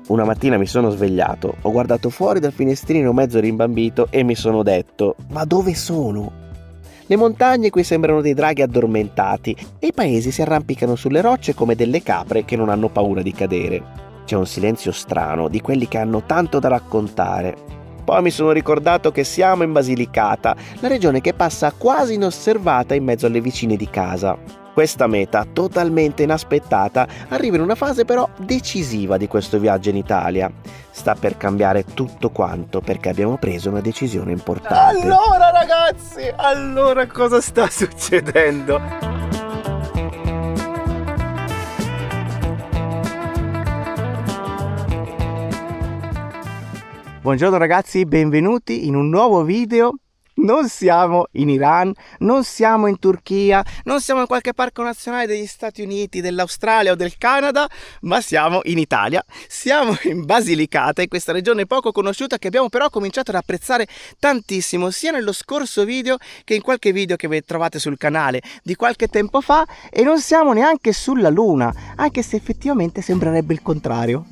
Una mattina mi sono svegliato, ho guardato fuori dal finestrino mezzo rimbambito e mi sono detto: ma dove sono? Le montagne qui sembrano dei draghi addormentati e i paesi si arrampicano sulle rocce come delle capre che non hanno paura di cadere. C'è un silenzio strano di quelli che hanno tanto da raccontare. Poi mi sono ricordato che siamo in Basilicata, la regione che passa quasi inosservata in mezzo alle vicine di casa. Questa meta, totalmente inaspettata, arriva in una fase però decisiva di questo viaggio in Italia. Sta per cambiare tutto quanto perché abbiamo preso una decisione importante. Allora ragazzi, cosa sta succedendo? Buongiorno ragazzi, benvenuti in un nuovo video. Non siamo in Iran, non siamo in Turchia, non siamo in qualche parco nazionale degli Stati Uniti, dell'Australia o del Canada, ma siamo in Italia. Siamo in Basilicata, in questa regione poco conosciuta che abbiamo però cominciato ad apprezzare tantissimo, sia nello scorso video che in qualche video che trovate sul canale di qualche tempo fa, e non siamo neanche sulla Luna, anche se effettivamente sembrerebbe il contrario.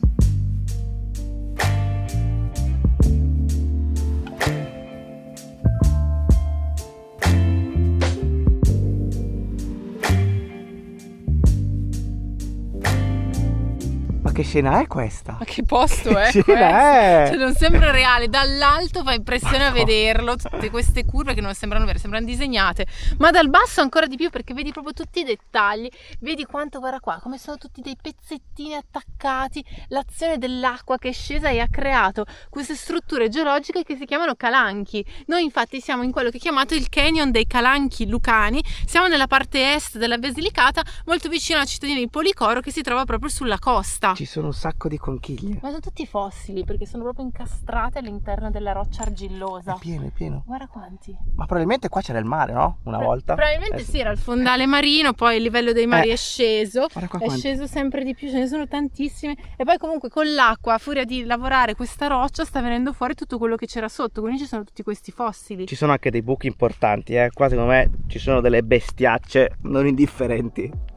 Che scena è questa? Ma che posto è che questo? È? Cioè, non sembra reale, dall'alto fa impressione a vederlo, tutte queste curve che non sembrano vere, sembrano disegnate, ma dal basso ancora di più perché vedi proprio tutti i dettagli, vedi quanto, guarda qua, come sono tutti dei pezzettini attaccati, l'azione dell'acqua che è scesa e ha creato queste strutture geologiche che si chiamano calanchi. Noi infatti siamo in quello che è chiamato il Canyon dei Calanchi Lucani, siamo nella parte est della Basilicata, molto vicino alla cittadina di Policoro che si trova proprio sulla costa. Ci sono un sacco di conchiglie. Ma sono tutti fossili perché sono proprio incastrate all'interno della roccia argillosa. È pieno, è pieno. Guarda quanti. Ma probabilmente qua c'era il mare, no? Una volta. Probabilmente sì, era il fondale marino, poi il livello dei mari è sceso. Guarda qua è quanti. sceso sempre di più, ce ne sono tantissime. E poi comunque con l'acqua, a furia di lavorare questa roccia, sta venendo fuori tutto quello che c'era sotto. Quindi ci sono tutti questi fossili. Ci sono anche dei buchi importanti, Qua secondo me ci sono delle bestiacce non indifferenti.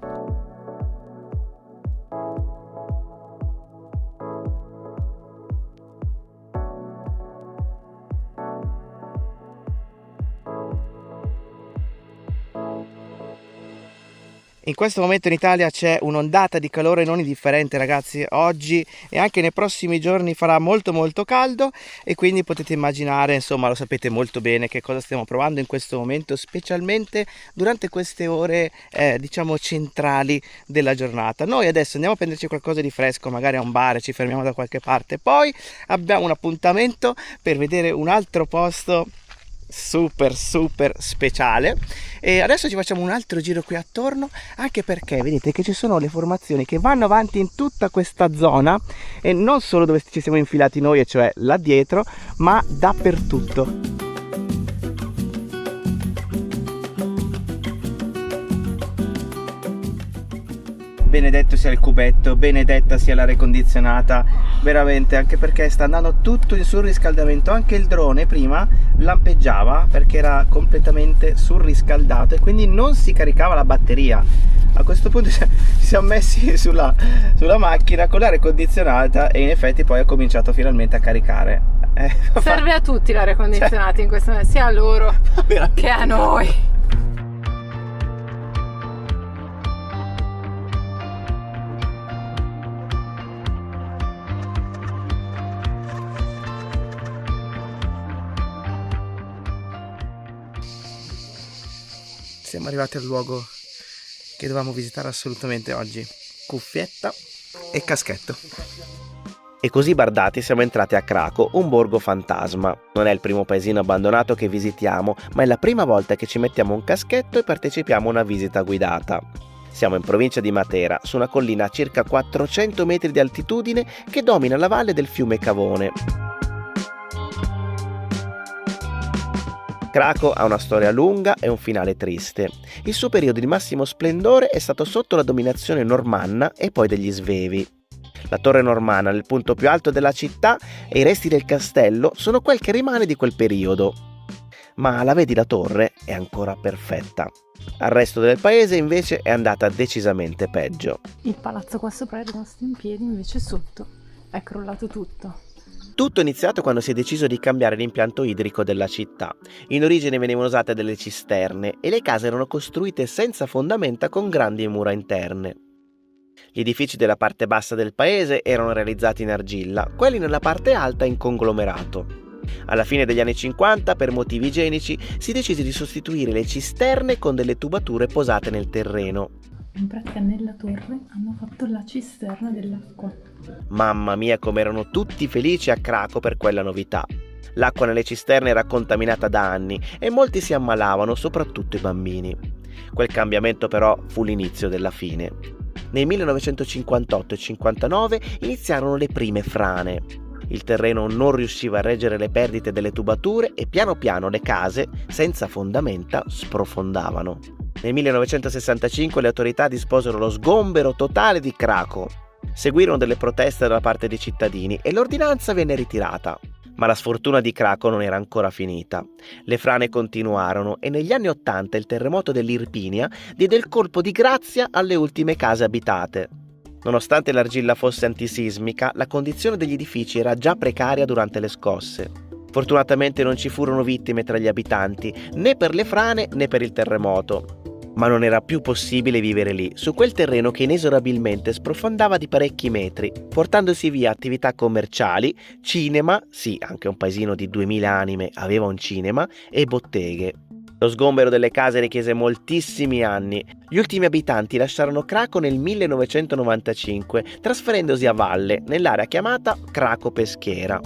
In questo momento in Italia c'è un'ondata di calore non indifferente ragazzi, oggi e anche nei prossimi giorni farà molto caldo e quindi potete immaginare, insomma lo sapete molto bene che cosa stiamo provando in questo momento, specialmente durante queste ore diciamo centrali della giornata. Noi adesso andiamo a prenderci qualcosa di fresco, magari a un bar, ci fermiamo da qualche parte, poi abbiamo un appuntamento per vedere un altro posto super speciale e adesso ci facciamo un altro giro qui attorno, anche perché vedete che ci sono le formazioni che vanno avanti in tutta questa zona e non solo dove ci siamo infilati noi, e cioè là dietro, ma dappertutto. Benedetto sia il cubetto, benedetta sia l'aria condizionata, veramente, anche perché sta andando tutto in surriscaldamento. Anche il drone prima lampeggiava perché era completamente surriscaldato e quindi non si caricava la batteria. A questo punto ci siamo messi sulla macchina con l'aria condizionata e in effetti poi ha cominciato finalmente a caricare. Serve a tutti l'aria condizionata in questo momento, sia a loro che a noi. Siamo arrivati al luogo che dovevamo visitare assolutamente oggi. Cuffietta e caschetto. E così bardati siamo entrati a Craco, un borgo fantasma. Non è il primo paesino abbandonato che visitiamo, ma è la prima volta che ci mettiamo un caschetto e partecipiamo a una visita guidata. Siamo in provincia di Matera, su una collina a circa 400 metri di altitudine che domina la valle del fiume Cavone. Craco ha una storia lunga e un finale triste. Il suo periodo di massimo splendore è stato sotto la dominazione normanna e poi degli Svevi. La torre normanna, nel punto più alto della città, e i resti del castello sono quel che rimane di quel periodo. Ma la vedi, la torre è ancora perfetta. Al resto del paese invece è andata decisamente peggio. Il palazzo qua sopra è rimasto in piedi, invece sotto È crollato tutto. Tutto è iniziato quando si è deciso di cambiare l'impianto idrico della città. In origine venivano usate delle cisterne e le case erano costruite senza fondamenta con grandi mura interne. Gli edifici della parte bassa del paese erano realizzati in argilla, quelli nella parte alta in conglomerato. Alla fine degli anni 50, per motivi igienici, si decise di sostituire le cisterne con delle tubature posate nel terreno. In pratica nella torre hanno fatto la cisterna dell'acqua. Mamma mia, come erano tutti felici a Cracco per quella novità. L'acqua nelle cisterne era contaminata da anni e molti si ammalavano, soprattutto i bambini. Quel cambiamento però fu l'inizio della fine. Nel 1958 e 59 iniziarono le prime frane. Il terreno non riusciva a reggere le perdite delle tubature e piano piano le case, senza fondamenta, sprofondavano. Nel 1965 le autorità disposero lo sgombero totale di Cracco. Seguirono delle proteste da parte dei cittadini e l'ordinanza venne ritirata. Ma la sfortuna di Cracco non era ancora finita. Le frane continuarono e negli anni '80 il terremoto dell'Irpinia diede il colpo di grazia alle ultime case abitate. Nonostante l'argilla fosse antisismica, la condizione degli edifici era già precaria durante le scosse. Fortunatamente non ci furono vittime tra gli abitanti, né per le frane né per il terremoto. Ma non era più possibile vivere lì, su quel terreno che inesorabilmente sprofondava di parecchi metri, portandosi via attività commerciali, cinema, sì, anche un paesino di 2000 anime aveva un cinema, e botteghe. Lo sgombero delle case richiese moltissimi anni. Gli ultimi abitanti lasciarono Cracco nel 1995, trasferendosi a valle, nell'area chiamata Cracco Peschiera.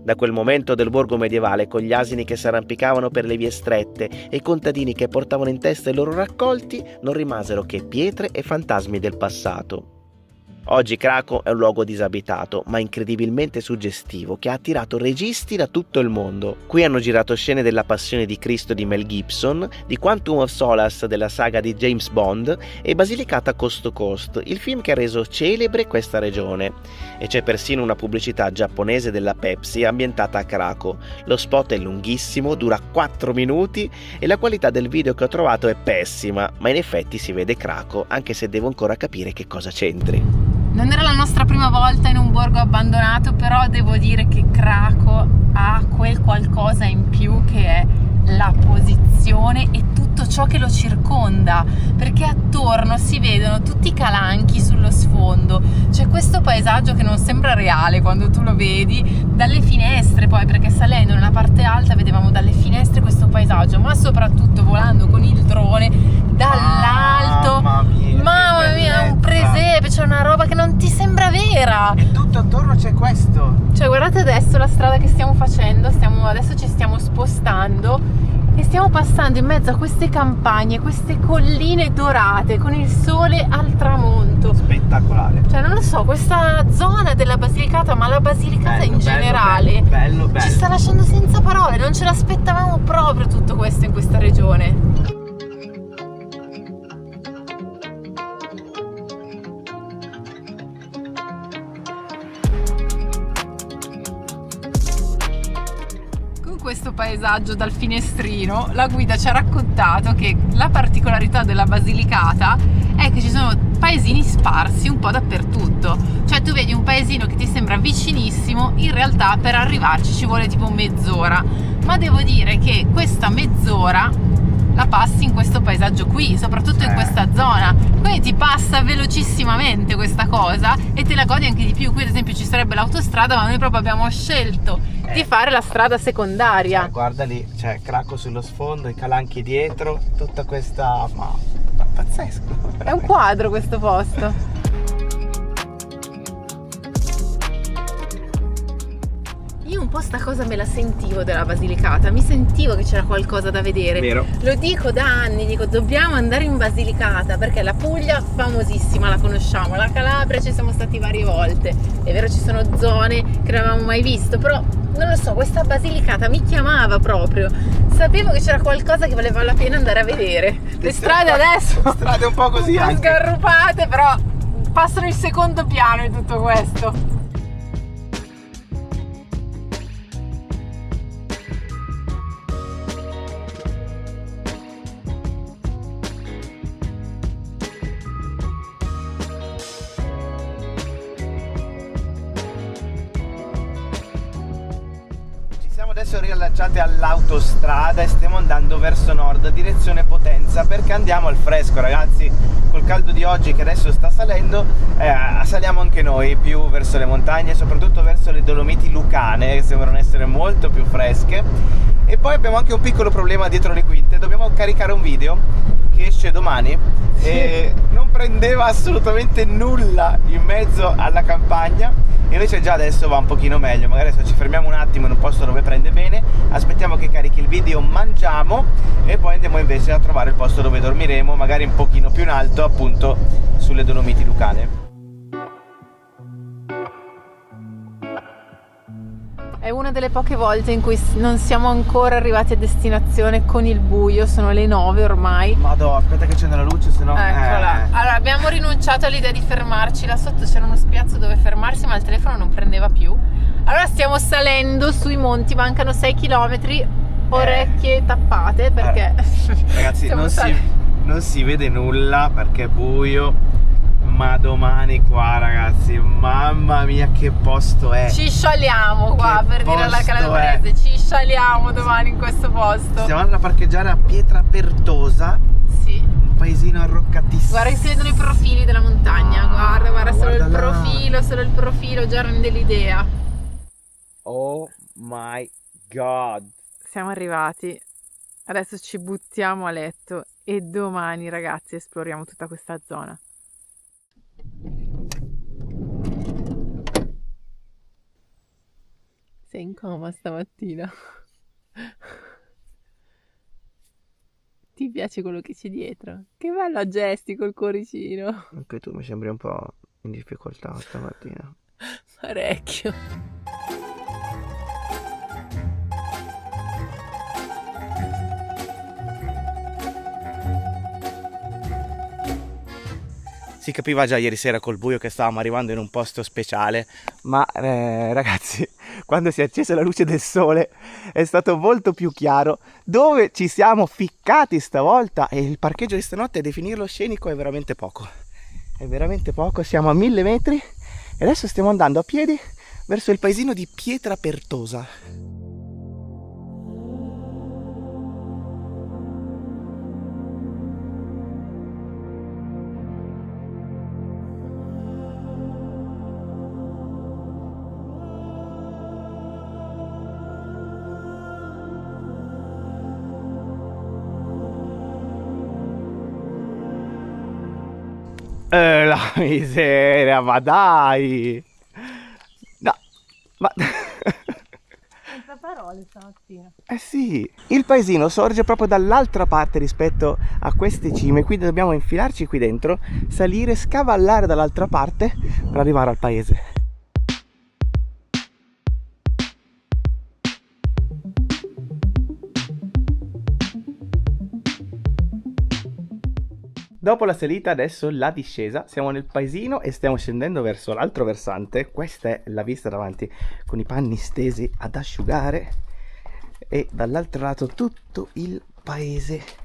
Da quel momento del borgo medievale, con gli asini che si arrampicavano per le vie strette e i contadini che portavano in testa i loro raccolti, non rimasero che pietre e fantasmi del passato. Oggi Cracco è un luogo disabitato, ma incredibilmente suggestivo, che ha attirato registi da tutto il mondo. Qui hanno girato scene della Passione di Cristo di Mel Gibson, di Quantum of Solace della saga di James Bond e Basilicata Coast to Coast, il film che ha reso celebre questa regione. E c'è persino una pubblicità giapponese della Pepsi ambientata a Cracco. Lo spot è lunghissimo, dura 4 minuti e la qualità del video che ho trovato è pessima, ma in effetti si vede Cracco, anche se devo ancora capire che cosa c'entri. Non era la nostra prima volta in un borgo abbandonato, però devo dire che Cracco ha quel qualcosa in più che è la posizione e tutto ciò che lo circonda, perché attorno si vedono tutti i calanchi sullo sfondo. C'è questo paesaggio che non sembra reale quando tu lo vedi dalle finestre, poi, perché salendo nella parte alta vedevamo dalle finestre questo paesaggio, ma soprattutto volando con il drone dall'alto. Mamma mia, è un presepe, c'è una roba che non ti sembra vera. E tutto attorno c'è questo. Cioè, guardate adesso la strada che stiamo facendo, adesso ci stiamo spostando e stiamo passando in mezzo a queste campagne, queste colline dorate con il sole al tramonto. Spettacolare. Cioè, non lo so, questa zona della Basilicata, ma la Basilicata in generale, bello. ci sta lasciando senza parole, non ce l'aspettavamo proprio tutto questo in questa regione. Questo paesaggio dal finestrino, la guida ci ha raccontato che la particolarità della Basilicata è che ci sono paesini sparsi un po' dappertutto. Cioè, tu vedi un paesino che ti sembra vicinissimo, in realtà per arrivarci ci vuole tipo mezz'ora, ma devo dire che questa mezz'ora la passi in questo paesaggio qui, soprattutto in questa zona, quindi ti passa velocissimamente questa cosa e te la godi anche di più. Qui ad esempio ci sarebbe l'autostrada, ma noi proprio abbiamo scelto di fare la strada secondaria. Cioè, guarda lì, c'è Cracco sullo sfondo, i calanchi dietro, tutta questa... ma pazzesco. È un quadro questo posto. Io un po' sta cosa me la sentivo della Basilicata, mi sentivo che c'era qualcosa da vedere. Vero. Lo dico da anni, dico dobbiamo andare in Basilicata perché la Puglia famosissima, la conosciamo, la Calabria ci siamo stati varie volte, è vero ci sono zone che non avevamo mai visto, però non lo so, questa Basilicata mi chiamava proprio, sapevo che c'era qualcosa che valeva la pena andare a vedere. Le strade adesso strade un po' così, un po' anche sgarrupate, però passano in secondo piano in tutto questo. adesso riallacciate all'autostrada e stiamo andando verso nord, direzione Potenza, perché andiamo al fresco, ragazzi. Col caldo di oggi che adesso sta salendo, saliamo anche noi più verso le montagne, soprattutto verso le Dolomiti Lucane, che sembrano essere molto più fresche. E poi abbiamo anche un piccolo problema dietro le quinte, dobbiamo caricare un video che esce domani e non prendeva assolutamente nulla in mezzo alla campagna, invece già adesso va un pochino meglio. Magari adesso ci fermiamo un attimo in un posto dove prende bene, aspettiamo che carichi il video, mangiamo e poi andiamo invece a trovare il posto dove dormiremo, magari un pochino più in alto, appunto sulle Dolomiti Lucane. È una delle poche volte in cui non siamo ancora arrivati a destinazione con il buio, sono le 9 ormai. Madò, aspetta che accende la luce, sennò... Eccola. Allora, abbiamo rinunciato all'idea di fermarci, là sotto c'era uno spiazzo dove fermarsi, ma il telefono non prendeva più. Allora stiamo salendo sui monti, mancano 6 km, orecchie tappate perché... Ragazzi, non si vede nulla perché è buio. Ma domani qua, ragazzi, mamma mia che posto è! Ci scialiamo qua, per dire alla calabrese, ci scialiamo domani in questo posto. Stiamo andando a parcheggiare a Pietra Pertosa. Sì. Un paesino arroccatissimo. Guarda che si vedono i profili della montagna, guarda solo il là. profilo, già rende l'idea. Oh my god! Siamo arrivati, adesso ci buttiamo a letto e domani, ragazzi, esploriamo tutta questa zona. Sei in coma stamattina. Ti piace quello che c'è dietro? Che bello a gesti col cuoricino. Anche tu mi sembri un po' in difficoltà stamattina. Parecchio. Si capiva già ieri sera col buio che stavamo arrivando in un posto speciale, ma ragazzi, quando si è accesa la luce del sole è stato molto più chiaro. Dove ci siamo ficcati stavolta, e il parcheggio di stanotte, definirlo scenico, è veramente poco. È veramente poco, siamo a 1000 metri e adesso stiamo andando a piedi verso il paesino di Pietra Pertosa. La miseria, ma dai! No, ma... Senza parole stamattina. Eh sì, il paesino sorge proprio dall'altra parte rispetto a queste cime, quindi dobbiamo infilarci qui dentro, salire, scavallare dall'altra parte per arrivare al paese. Dopo la salita, adesso la discesa, siamo nel paesino e stiamo scendendo verso l'altro versante. Questa è la vista davanti, con i panni stesi ad asciugare, e dall'altro lato tutto il paese.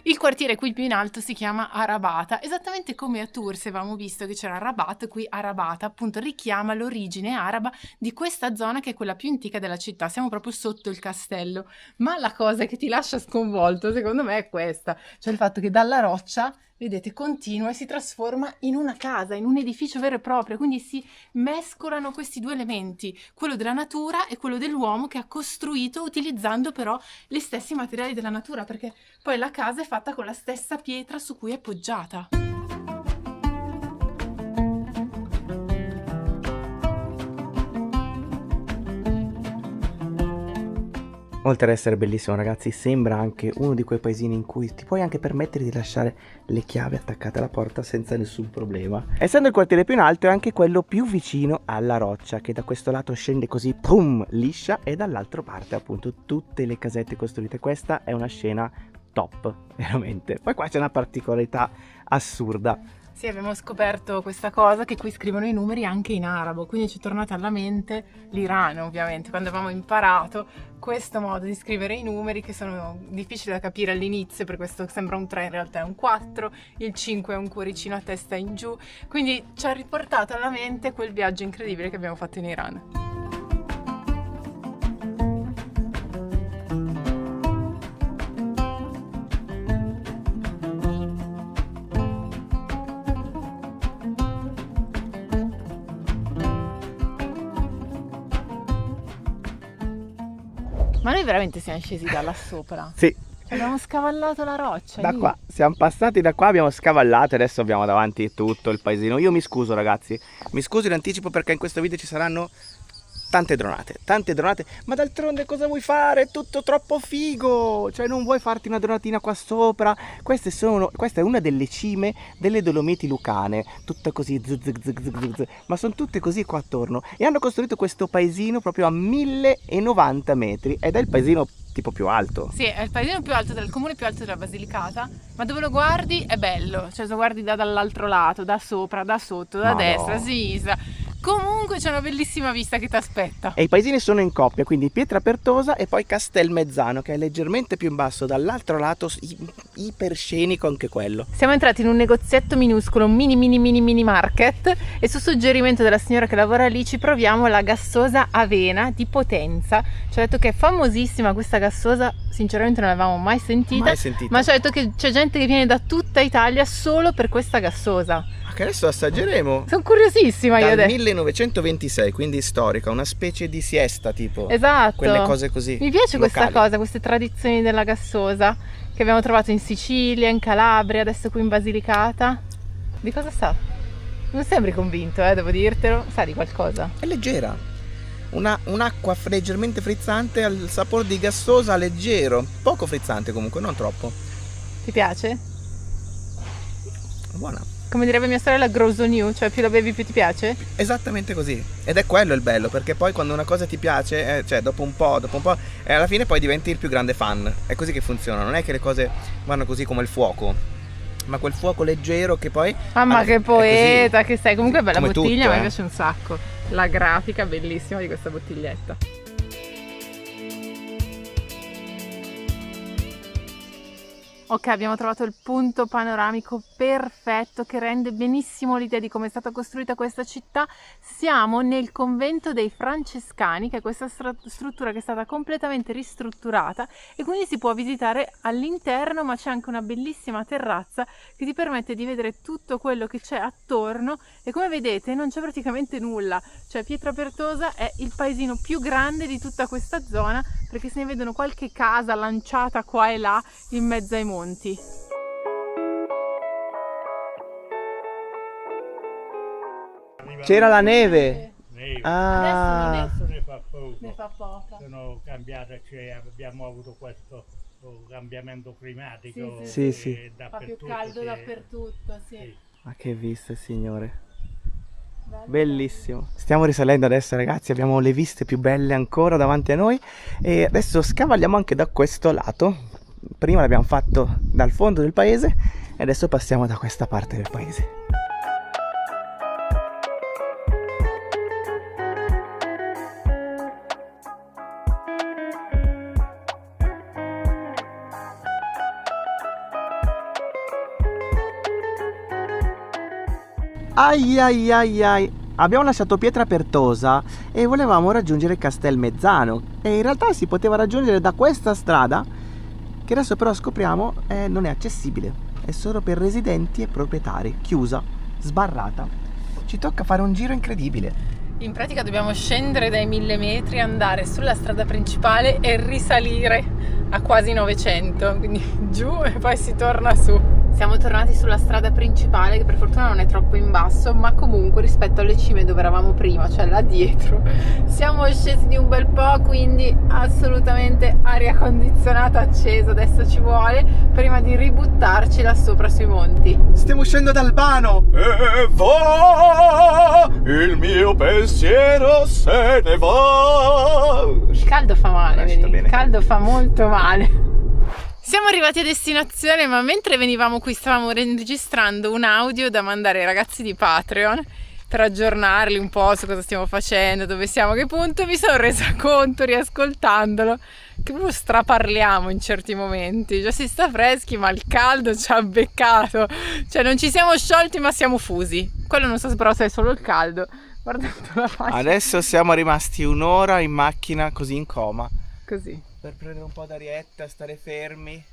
Il quartiere qui più in alto si chiama Arabata, esattamente come a Tours avevamo visto che c'era Rabat, qui Arabata appunto richiama l'origine araba di questa zona che è quella più antica della città, siamo proprio sotto il castello, ma la cosa che ti lascia sconvolto secondo me è questa, cioè il fatto che dalla roccia, vedete, continua e si trasforma in una casa, in un edificio vero e proprio, quindi si mescolano questi due elementi, quello della natura e quello dell'uomo che ha costruito utilizzando però gli stessi materiali della natura, perché poi la casa è fatta con la stessa pietra su cui è poggiata. Oltre ad essere bellissimo, ragazzi, sembra anche uno di quei paesini in cui ti puoi anche permettere di lasciare le chiavi attaccate alla porta senza nessun problema. Essendo il quartiere più in alto, è anche quello più vicino alla roccia, che da questo lato scende così, pum, liscia, e dall'altra parte appunto tutte le casette costruite. Questa è una scena top, veramente. Poi qua c'è una particolarità assurda. Sì, abbiamo scoperto questa cosa che qui scrivono i numeri anche in arabo, quindi ci è tornata alla mente l'Iran, ovviamente, quando avevamo imparato questo modo di scrivere i numeri che sono difficili da capire all'inizio, per questo sembra un 3, in realtà è un 4, il 5 è un cuoricino a testa in giù, quindi ci ha riportato alla mente quel viaggio incredibile che abbiamo fatto in Iran. Ma noi veramente siamo scesi da là sopra? Sì. Cioè, abbiamo scavallato la roccia. Da lì. qua, siamo passati da qua, abbiamo scavallato e adesso abbiamo davanti tutto il paesino. Io mi scuso ragazzi, mi scuso in anticipo perché in questo video ci saranno tante dronate, ma d'altronde cosa vuoi fare? È tutto troppo figo, cioè non vuoi farti una dronatina qua sopra? Questa è una delle cime delle Dolomiti Lucane, tutta così, ma sono tutte così qua attorno e hanno costruito questo paesino proprio a 1090 metri ed è il paesino tipo più alto. Sì, è il paesino più alto del comune più alto della Basilicata, ma dove lo guardi è bello, cioè lo guardi dall'altro lato, da sopra, da sotto, da destra, da sinistra. Comunque c'è una bellissima vista che ti aspetta. E i paesini sono in coppia, quindi Pietrapertosa e poi Castelmezzano, che è leggermente più in basso, dall'altro lato iperscenico anche quello. Siamo entrati in un negozietto minuscolo, mini market, e su suggerimento della signora che lavora lì ci proviamo la gassosa Avena di Potenza. Ci ha detto che è famosissima questa gassosa, sinceramente non l'avevamo mai sentita, ma ci ha detto che c'è gente che viene da tutta Italia solo per questa gassosa. Che adesso assaggeremo. Sono curiosissima io dal adesso. 1926, quindi storica, una specie di siesta tipo. Esatto. Quelle cose così. Mi piace locali. questa cosa, queste tradizioni della gassosa che abbiamo trovato in Sicilia, in Calabria, adesso qui in Basilicata. Di cosa sa? Non sembri convinto, devo dirtelo. Sa di qualcosa? È leggera. Un'acqua leggermente frizzante al sapore di gassosa, leggero. Poco frizzante comunque, non troppo. Ti piace? Buona. Come direbbe mia sorella, grows on you, cioè più la bevi più ti piace? Esattamente così. Ed è quello il bello, perché poi quando una cosa ti piace, cioè dopo un po', e alla fine poi diventi il più grande fan. È così che funziona, non è che le cose vanno così come il fuoco, ma quel fuoco leggero che poi... Mamma che poeta che sei, comunque bella come bottiglia, tutto, mi piace un sacco. La grafica bellissima di questa bottiglietta. Ok, abbiamo trovato il punto panoramico perfetto che rende benissimo l'idea di come è stata costruita questa città. Siamo nel convento dei Francescani, che è questa struttura che è stata completamente ristrutturata e quindi si può visitare all'interno, ma c'è anche una bellissima terrazza che ti permette di vedere tutto quello che c'è attorno e come vedete non c'è praticamente nulla, cioè Pietrapertosa è il paesino più grande di tutta questa zona perché se ne vedono qualche casa lanciata qua e là in mezzo ai monti. C'era la neve. Adesso Ne fa poco. ne fa poca. Sono cambiate, cioè abbiamo avuto questo cambiamento climatico. Sì, sì. Fa più caldo dappertutto, sì. Ma che vista, signore. Bellissimo. Stiamo risalendo adesso ragazzi, abbiamo le viste più belle ancora davanti a noi e adesso scavalliamo anche da questo lato. Prima l'abbiamo fatto dal fondo del paese e adesso passiamo da questa parte del paese. Ai, abbiamo lasciato Pietrapertosa e volevamo raggiungere Castelmezzano e in realtà si poteva raggiungere da questa strada che adesso però scopriamo non è accessibile, è solo per residenti e proprietari, chiusa, sbarrata. Ci tocca fare un giro incredibile. In pratica dobbiamo scendere dai 1000 metri, andare sulla strada principale e risalire a quasi 900, quindi giù e poi si torna su. Siamo tornati sulla strada principale che per fortuna non è troppo in basso, ma comunque rispetto alle cime dove eravamo prima, cioè là dietro, siamo scesi di un bel po', quindi assolutamente aria condizionata accesa, adesso ci vuole prima di ributtarci là sopra sui monti. Stiamo uscendo da Albano e va, il mio pensiero se ne va. Il caldo fa male, vedi? Bene. Il caldo fa molto male. Siamo arrivati a destinazione, ma mentre venivamo qui stavamo registrando un audio da mandare ai ragazzi di Patreon per aggiornarli un po' su cosa stiamo facendo, dove siamo, a che punto. Mi sono resa conto, riascoltandolo, che proprio straparliamo in certi momenti. Già si sta freschi, ma il caldo ci ha beccato. Cioè non ci siamo sciolti, ma siamo fusi. Quello non so però se è solo il caldo. Guardate la faccia. Adesso siamo rimasti un'ora in macchina così in coma. Così. Per prendere un po' d'arietta, stare fermi.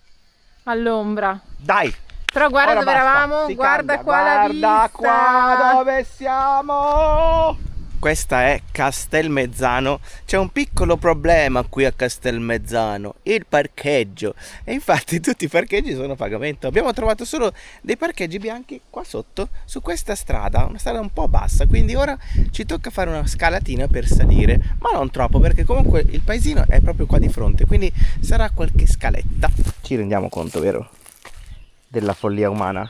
All'ombra. Dai! Però guarda Ora dove basta, eravamo, si guarda cambia. qua la vista. Guarda qua dove siamo! Questa è Castelmezzano. C'è un piccolo problema qui a Castelmezzano, il parcheggio. E infatti tutti i parcheggi sono a pagamento. Abbiamo trovato solo dei parcheggi bianchi qua sotto, su questa strada, una strada un po' bassa. Quindi ora ci tocca fare una scalatina per salire, ma non troppo, perché comunque il paesino è proprio qua di fronte, quindi sarà qualche scaletta. Ci rendiamo conto, vero? Della follia umana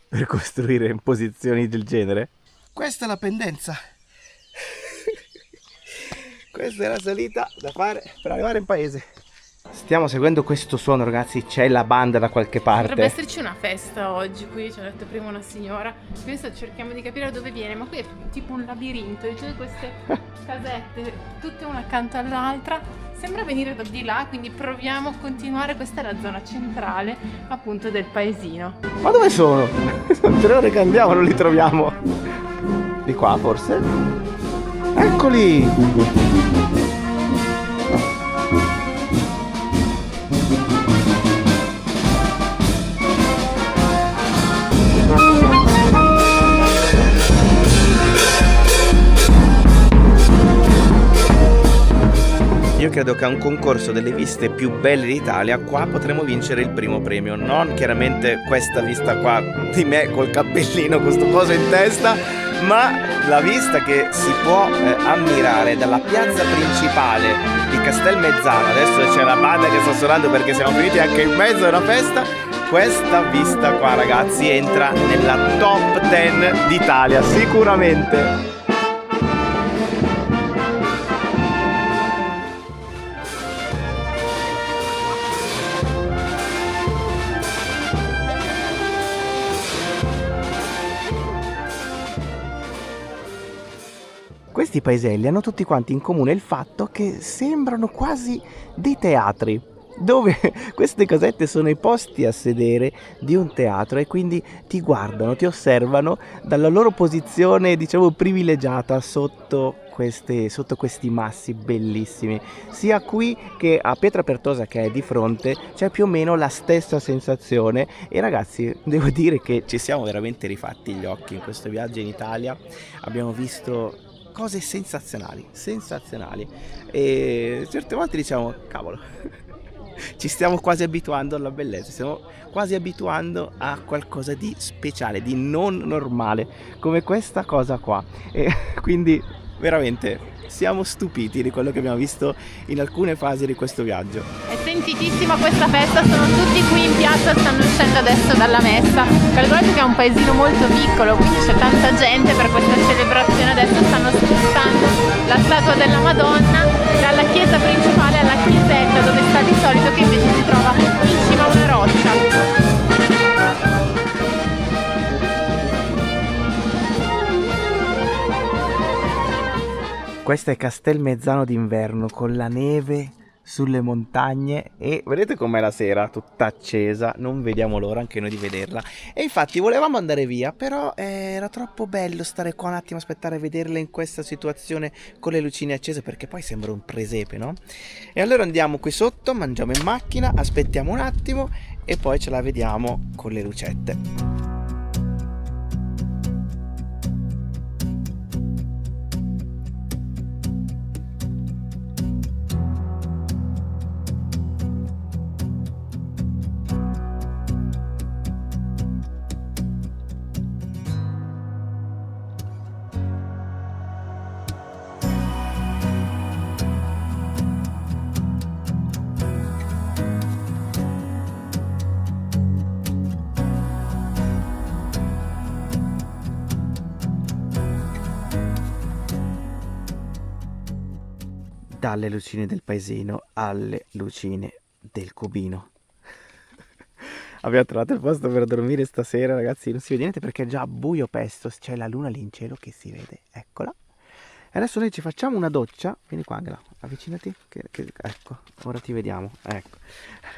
per costruire in posizioni del genere. Questa è la pendenza. Questa è la salita da fare per arrivare in paese. Stiamo seguendo questo suono, ragazzi. C'è la banda da qualche parte. Dovrebbe esserci una festa oggi qui, ci ha detto prima una signora. Adesso cerchiamo di capire da dove viene, ma qui è tipo un labirinto, di tutte queste casette, tutte una accanto all'altra. Sembra venire da di là, quindi proviamo a continuare. Questa è la zona centrale, appunto, del paesino. Ma dove sono? Sono 3 ore che andiamo, non li troviamo. Di qua forse? Eccoli! Io credo che a un concorso delle viste più belle d'Italia qua potremo vincere il primo premio. Non chiaramente questa vista qua di me col cappellino con sto coso in testa, ma la vista che si può ammirare dalla piazza principale di Castelmezzano. Adesso c'è la banda che sta suonando perché siamo finiti anche in mezzo a una festa. Questa vista qua, ragazzi, entra nella top 10 d'Italia sicuramente. Questi paeselli hanno tutti quanti in comune il fatto che sembrano quasi dei teatri, dove queste casette sono i posti a sedere di un teatro e quindi ti guardano, ti osservano dalla loro posizione, diciamo, privilegiata sotto questi massi bellissimi. Sia qui che a Pietrapertosa, che è di fronte, c'è più o meno la stessa sensazione. E ragazzi, devo dire che ci siamo veramente rifatti gli occhi in questo viaggio in Italia. Abbiamo visto cose sensazionali e certe volte diciamo cavolo, ci stiamo quasi abituando alla bellezza, stiamo quasi abituando a qualcosa di speciale, di non normale, come questa cosa qua. E quindi veramente siamo stupiti di quello che abbiamo visto in alcune fasi di questo viaggio. È sentitissima questa festa, sono tutti qui in piazza, stanno uscendo adesso dalla messa. Calcolate che è un paesino molto piccolo, quindi c'è tanta gente per questa celebrazione. Adesso stanno spostando la statua della Madonna dalla chiesa principale alla chiesetta dove sta di solito, che invece si trova in cima a una roccia. Questa è Castelmezzano d'inverno con la neve sulle montagne e vedete com'è la sera, tutta accesa, non vediamo l'ora anche noi di vederla. E infatti volevamo andare via, però era troppo bello stare qua un attimo, aspettare a vederla in questa situazione con le lucine accese, perché poi sembra un presepe, no? E allora andiamo qui sotto, mangiamo in macchina, aspettiamo un attimo e poi ce la vediamo con le lucette. Dalle lucine del paesino alle lucine del cubino. Abbiamo trovato il posto per dormire stasera, ragazzi. Non si vede niente perché è già buio pesto. C'è la luna lì in cielo che si vede, eccola. E adesso noi ci facciamo una doccia. Vieni qua, Angela, avvicinati. Ecco, ora ti vediamo. Ecco,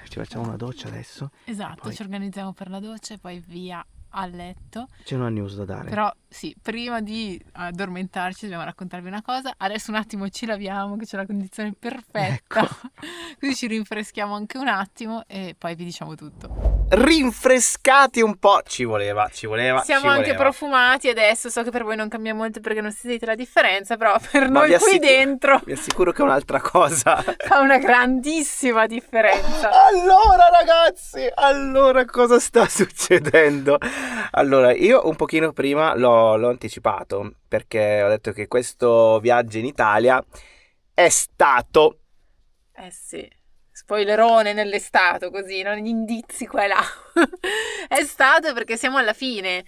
ci facciamo una doccia adesso. Esatto, Poi ci organizziamo per la doccia e poi via a letto. c'è una news da dare. Però sì, prima di addormentarci dobbiamo raccontarvi una cosa. Adesso un attimo ci laviamo, che c'è la condizione perfetta. Così ci rinfreschiamo anche un attimo e poi vi diciamo tutto. Rinfrescati un po'. Ci voleva. Siamo anche profumati adesso. So che per voi non cambia molto perché non sentite la differenza, però per Ma noi qui dentro vi assicuro che è un'altra cosa. fa una grandissima differenza. Allora ragazzi, cosa sta succedendo? Allora, io un pochino prima l'ho anticipato perché ho detto che questo viaggio in Italia è stato... Eh sì, spoilerone nell'estato, così, non gli indizi qua e là. È stato perché siamo alla fine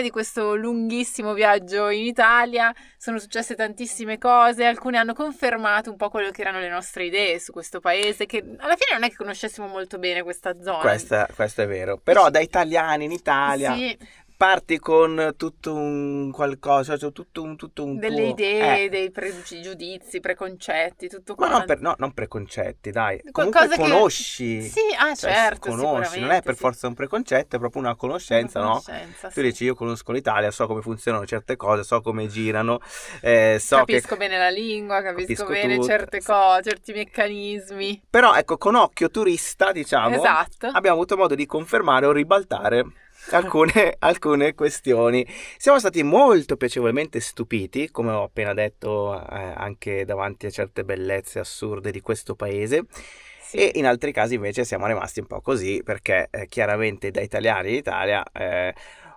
di questo lunghissimo viaggio in Italia. Sono successe tantissime cose, alcune hanno confermato un po' quello che erano le nostre idee su questo paese, che alla fine non è che conoscessimo molto bene questa zona. Questo è vero, però da italiani in Italia... Sì. Parti con tutto un qualcosa, cioè tutto un delle tuo... idee, dei pregiudizi, preconcetti, tutto Ma quanto. non preconcetti, dai. Qualcosa Comunque conosci. Sì, Cioè, certo, conosci, non è per forza un preconcetto, è proprio una conoscenza, no? Tu sì. dici, io conosco l'Italia, so come funzionano certe cose, so come girano, so Capisco bene la lingua, capisco bene tutto, certe cose, certi meccanismi. Però ecco, con occhio turista, diciamo, Esatto. abbiamo avuto modo di confermare o ribaltare alcune questioni. Siamo stati molto piacevolmente stupiti, come ho appena detto, anche davanti a certe bellezze assurde di questo paese. Sì. E in altri casi invece siamo rimasti un po' così perché chiaramente da italiani in Italia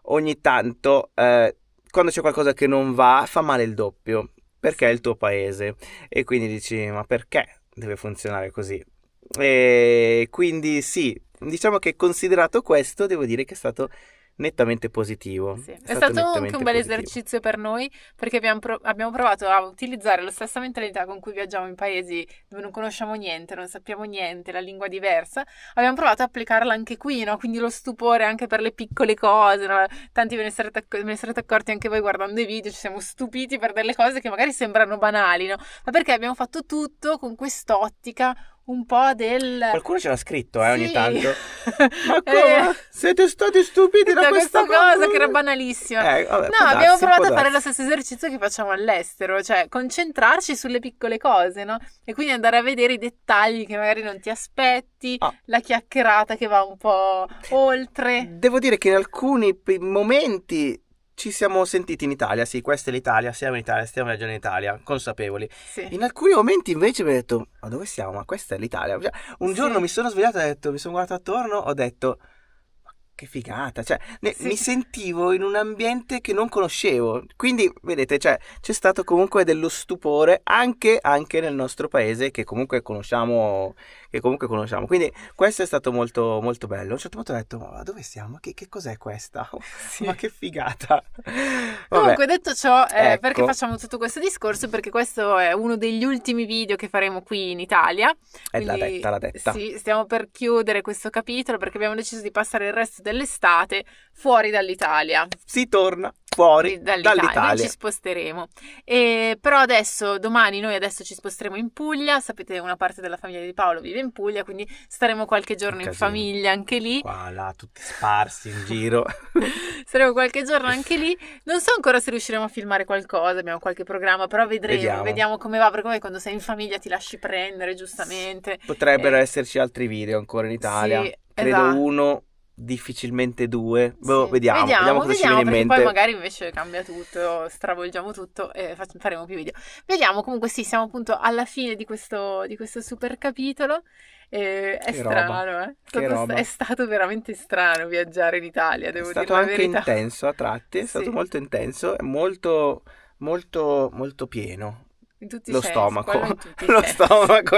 ogni tanto quando c'è qualcosa che non va fa male il doppio perché è il tuo paese e quindi dici ma perché deve funzionare così? E quindi sì, diciamo che considerato questo devo dire che è stato nettamente positivo. Sì. È stato anche un bel positivo. esercizio per noi perché abbiamo provato a utilizzare la stessa mentalità con cui viaggiamo in paesi dove non conosciamo niente, non sappiamo niente, la lingua è diversa. Abbiamo provato a applicarla anche qui, no? Quindi lo stupore anche per le piccole cose, no? Tanti ve ne sarete accorti anche voi guardando i video, ci siamo stupiti per delle cose che magari sembrano banali, no? Ma perché abbiamo fatto tutto con quest'ottica un po' del... Qualcuno ce l'ha scritto ogni Sì. tanto. Ma come? Siete stati stupiti da questa cosa che era banalissima. Vabbè, No, abbiamo provato a fare lo stesso esercizio che facciamo all'estero, cioè concentrarci sulle piccole cose, no? E quindi andare a vedere i dettagli che magari non ti aspetti, la chiacchierata che va un po' oltre. Devo dire che in alcuni momenti ci siamo sentiti in Italia, sì, questa è l'Italia, siamo in Italia, stiamo viaggiando in Italia, consapevoli. Sì. In alcuni momenti invece mi ho detto, ma dove siamo? Ma questa è l'Italia. Cioè, un giorno mi sono svegliato e mi sono guardato attorno, ho detto, ma che figata, cioè mi sentivo in un ambiente che non conoscevo. Quindi, vedete, cioè, c'è stato comunque dello stupore anche nel nostro paese che comunque conosciamo. Quindi questo è stato molto, molto bello. A un certo punto ho detto, ma dove siamo? Che cos'è questa? Sì. Ma che figata. Comunque detto ciò, ecco. perché facciamo tutto questo discorso? Perché questo è uno degli ultimi video che faremo qui in Italia. L'ha detta. Sì, stiamo per chiudere questo capitolo perché abbiamo deciso di passare il resto dell'estate fuori dall'Italia. Si torna fuori dall'Italia. Noi ci sposteremo. Però domani noi ci sposteremo in Puglia. Sapete, una parte della famiglia di Paolo vive in Puglia, quindi staremo qualche giorno in famiglia anche lì. Qua, là, tutti sparsi in giro. Staremo qualche giorno anche lì. Non so ancora se riusciremo a filmare qualcosa, abbiamo qualche programma, però vediamo come va, perché quando sei in famiglia ti lasci prendere, giustamente. Potrebbero esserci altri video ancora in Italia. Sì, credo esatto. uno, difficilmente due. Sì. Vediamo cosa ci viene in mente. Poi magari invece cambia tutto, stravolgiamo tutto e faremo più video. Vediamo, comunque sì, siamo appunto alla fine di questo super capitolo. È strano, È stato veramente strano viaggiare in Italia, devo dire la verità. È stato anche intenso a tratti, è stato molto intenso, molto, molto, molto pieno. Lo stomaco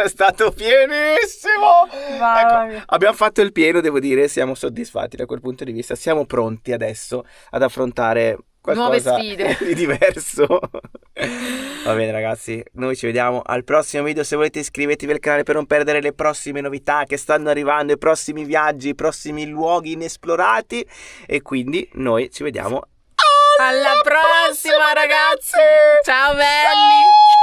è stato pienissimo. Ecco, abbiamo fatto il pieno, devo dire, siamo soddisfatti da quel punto di vista, siamo pronti adesso ad affrontare qualcosa nuove sfide di diverso. Va bene ragazzi, noi ci vediamo al prossimo video. Se volete iscrivetevi al canale per non perdere le prossime novità che stanno arrivando, i prossimi viaggi, i prossimi luoghi inesplorati. E quindi noi ci vediamo alla prossima ragazzi. Ciao belli.